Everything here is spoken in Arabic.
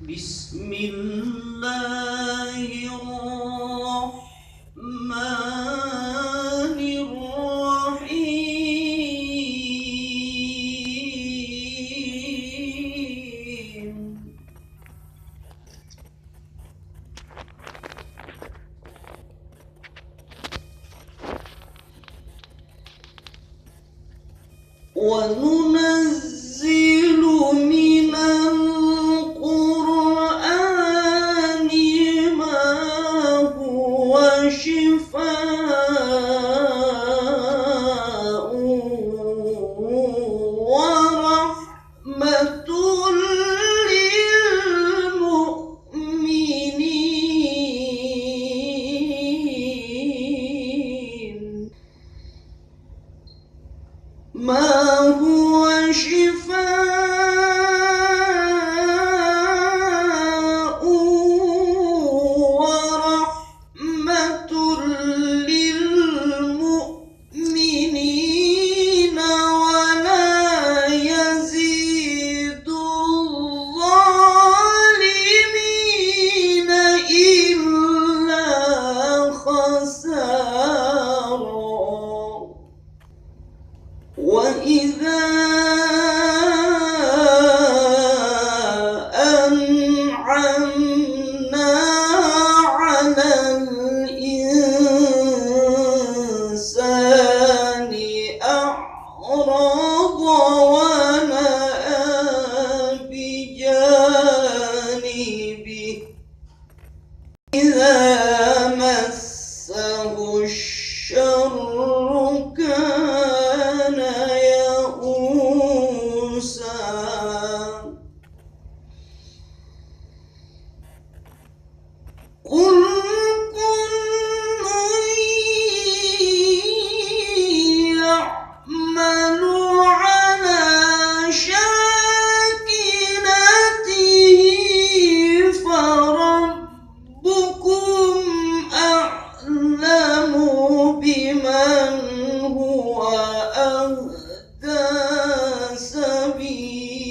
بسم الله الرحمن الرحيم وننزل من القرآن ما هو شفاء ورحمة للمؤمنين ما هو شفاء ورحمة للمؤمنين ولا يزيد الظالمين إلا خسارا وإذا أنعمنا على الإنسان أعرض ونأى بجانبه إذا مسه الشر كان يئوسا قل كل يعمل على شاكلته فربكم أعلم بمن هو أهدى سبيلا